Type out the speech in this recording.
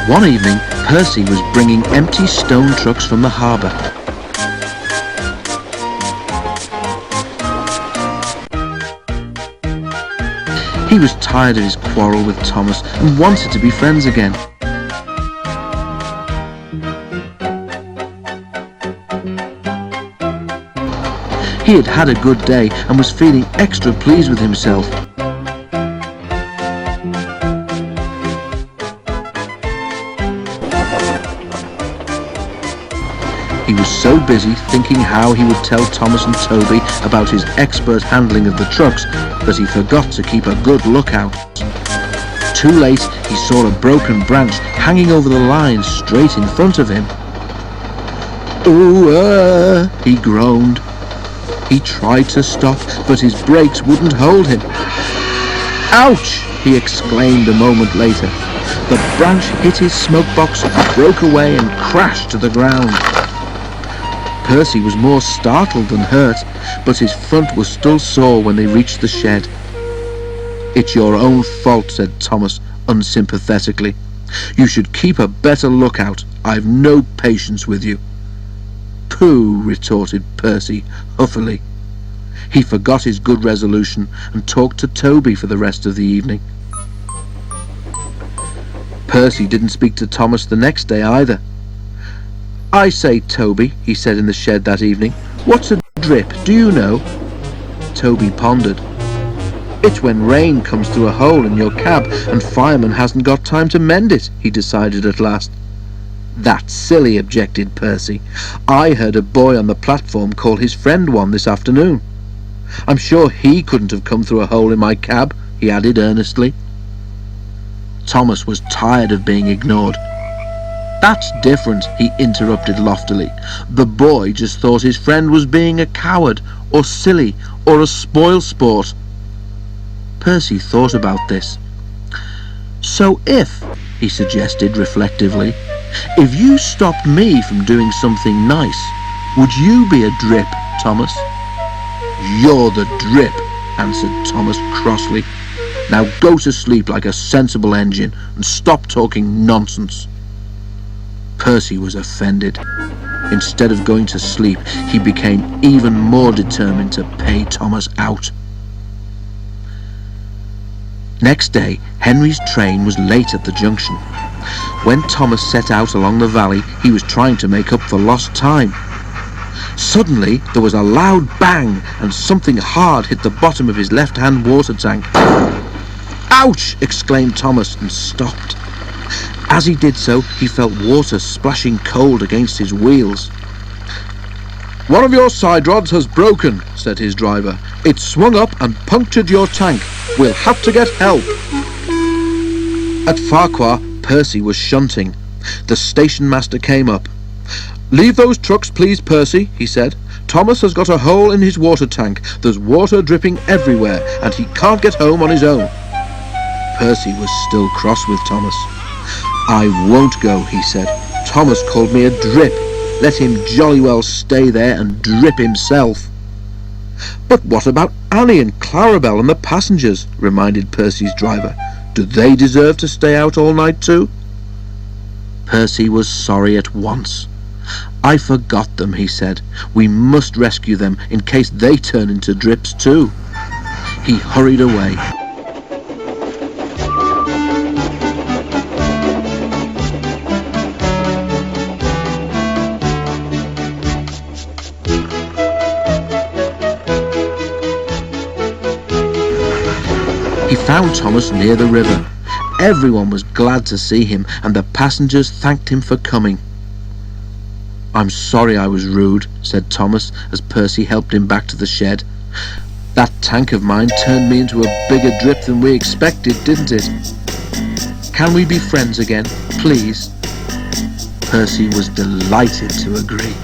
One evening, Percy was bringing empty stone trucks from the harbour. He was tired of his quarrel with Thomas and wanted to be friends again. He had had a good day and was feeling extra pleased with himself. He was so busy thinking how he would tell Thomas and Toby about his expert handling of the trucks that he forgot to keep a good lookout. Too late, he saw a broken branch hanging over the line straight in front of him. "Ooh, he groaned. He tried to stop, but his brakes wouldn't hold him. "Ouch!" he exclaimed a moment later. The branch hit his smoke box, broke away and crashed to the ground. Percy was more startled than hurt, but his front was still sore when they reached the shed. "It's your own fault," said Thomas unsympathetically. "You should keep a better lookout. I've no patience with you." "Pooh," retorted Percy huffily. He forgot his good resolution and talked to Toby for the rest of the evening. Percy didn't speak to Thomas the next day either. "I say, Toby," he said in the shed that evening, "what's a drip, do you know?" Toby pondered. "It's when rain comes through a hole in your cab and fireman hasn't got time to mend it," he decided at last. "That's silly," objected Percy. "I heard a boy on the platform call his friend one this afternoon. I'm sure he couldn't have come through a hole in my cab," he added earnestly. Thomas was tired of being ignored. "That's different," he interrupted loftily. "The boy just thought his friend was being a coward, or silly, or a spoilsport." Percy thought about this. "So if," he suggested reflectively, "if you stopped me from doing something nice, would you be a drip, Thomas?" "You're the drip," answered Thomas crossly. "Now go to sleep like a sensible engine and stop talking nonsense." Percy was offended. Instead of going to sleep, he became even more determined to pay Thomas out. Next day, Henry's train was late at the junction. When Thomas set out along the valley, he was trying to make up for lost time. Suddenly, there was a loud bang, and something hard hit the bottom of his left-hand water tank. "Ouch!" exclaimed Thomas and stopped. As he did so, he felt water splashing cold against his wheels. "One of your side rods has broken," said his driver. "It's swung up and punctured your tank. We'll have to get help." At Farquhar, Percy was shunting. The station master came up. "Leave those trucks, please, Percy," he said. "Thomas has got a hole in his water tank. There's water dripping everywhere, and he can't get home on his own." Percy was still cross with Thomas. "I won't go," he said. "Thomas called me a drip. Let him jolly well stay there and drip himself." "But what about Annie and Clarabelle and the passengers?" reminded Percy's driver. "Do they deserve to stay out all night too?" Percy was sorry at once. "I forgot them," he said. "We must rescue them in case they turn into drips too." He hurried away. He found Thomas near the river. Everyone was glad to see him, and the passengers thanked him for coming. "I'm sorry I was rude," said Thomas as Percy helped him back to the shed. "That tank of mine turned me into a bigger drip than we expected, didn't it? Can we be friends again, please?" Percy was delighted to agree.